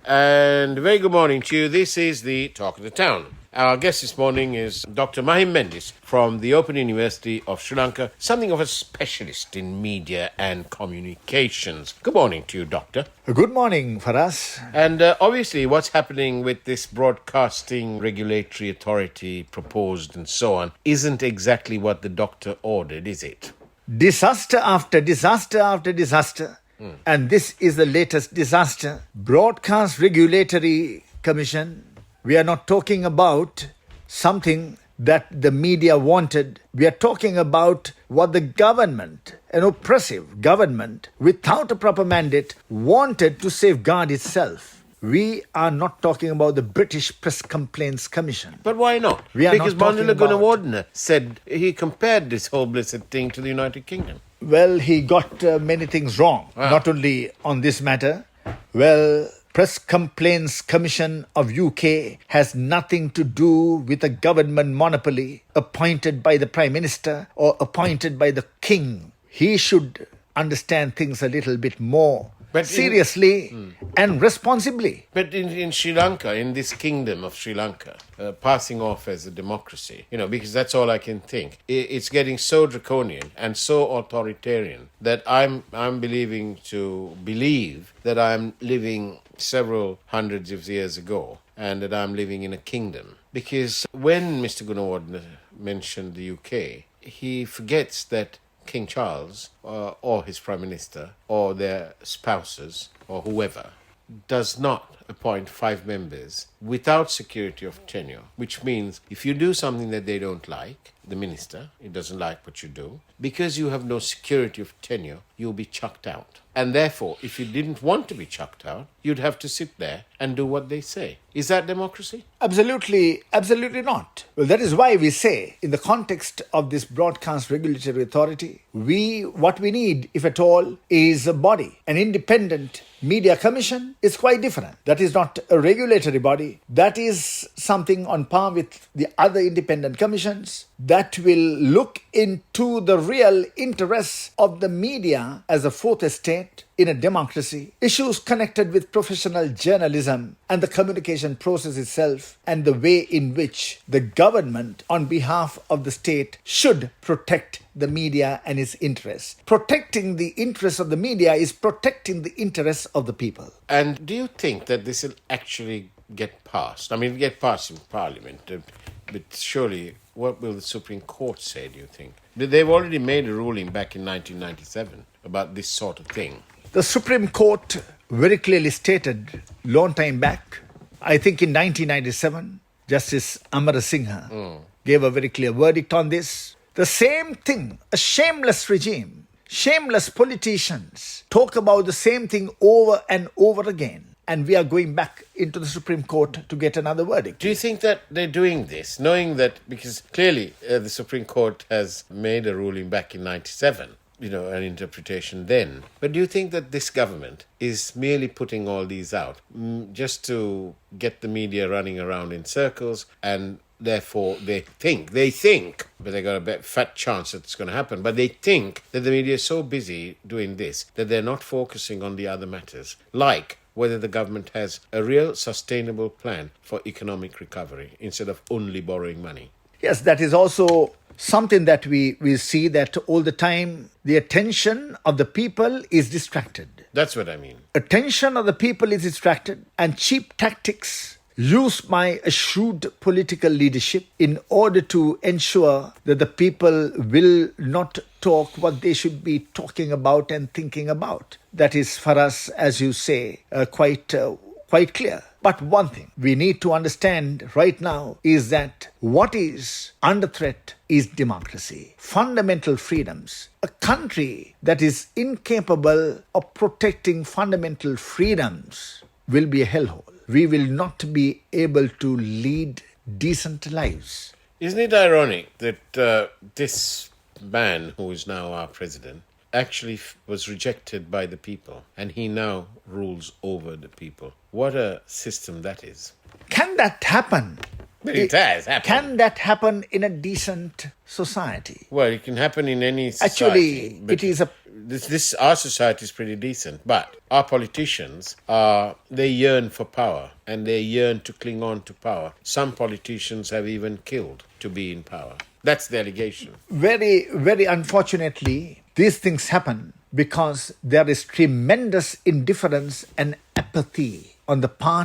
And very good morning to you. This is the Talk of the Town. Our guest this morning is Dr. Mahim Mendis from the Open University of Sri Lanka, something of a specialist in media and communications. Good morning to you, Doctor. Good morning for us. And obviously what's happening with this broadcasting regulatory authority proposed and so on isn't exactly what the doctor ordered, is it? Disaster after disaster after disaster. And this is the latest disaster. Broadcast Regulatory Commission. We are not talking about something that the media wanted. We are talking about what the government, an oppressive government, without a proper mandate, wanted to safeguard itself. We are not talking about the British Press Complaints Commission. But why not? Because Bandula Gunawardena said he compared this whole blessed thing to the United Kingdom. Well, he got many things wrong, not only on this matter. Well, Press Complaints Commission of UK has nothing to do with a government monopoly appointed by the Prime Minister or appointed by the King. He should understand things a little bit more seriously and responsibly. But in Sri Lanka, in this kingdom of Sri Lanka, passing off as a democracy, because that's all I can think. It's getting so draconian and so authoritarian that I'm believe that I'm living several hundreds of years ago and that I'm living in a kingdom. Because when Mr. Gunawardena mentioned the UK, he forgets that King Charles or his Prime Minister or their spouses or whoever does not appoint 5 members without security of tenure, which means if you do something that they don't like, the minister, it doesn't like what you do, because you have no security of tenure, you'll be chucked out. And therefore, if you didn't want to be chucked out, you'd have to sit there and do what they say. Is that democracy? Absolutely not. Well, that is why we say, in the context of this Broadcast Regulatory Authority, what we need, if at all, is a body. An independent media commission is quite different. That is not a regulatory body. That is something on par with the other independent commissions that will look into the real interests of the media as a fourth estate in a democracy, issues connected with professional journalism and the communication process itself, and the way in which the government, on behalf of the state, should protect the media and its interests. Protecting the interests of the media is protecting the interests of the people. And do you think that this will actually get passed? I mean, get passed in Parliament, but surely, what will the Supreme Court say, do you think? They've already made a ruling back in 1997 about this sort of thing. The Supreme Court very clearly stated long time back, I think in 1997, Justice Amarasinghe gave a very clear verdict on this. The same thing, a shameless regime, shameless politicians talk about the same thing over and over again. And we are going back into the Supreme Court to get another verdict. Do you think that they're doing this, knowing that, because clearly the Supreme Court has made a ruling back in 97, an interpretation then. But do you think that this government is merely putting all these out just to get the media running around in circles, and therefore they think, but they got a fat chance that it's going to happen, but they think that the media is so busy doing this that they're not focusing on the other matters, like whether the government has a real sustainable plan for economic recovery instead of only borrowing money? Yes, that is also something that we see, that all the time the attention of the people is distracted. That's what I mean. Attention of the people is distracted, and cheap tactics used by a shrewd political leadership in order to ensure that the people will not talk what they should be talking about and thinking about. That is, for us, as you say, quite clear. But one thing we need to understand right now is that what is under threat is democracy, fundamental freedoms. A country that is incapable of protecting fundamental freedoms will be a hellhole. We will not be able to lead decent lives. Isn't it ironic that this man who is now our president actually was rejected by the people, and he now rules over the people? What a system that is. Can that happen? But it has happened. Can that happen in a decent society? Well, it can happen in any society. Actually, it is a our society is pretty decent, but our politicians they yearn for power and they yearn to cling on to power. Some politicians have even killed to be in power. That's the allegation. Very, very unfortunately, these things happen because there is tremendous indifference and apathy on the part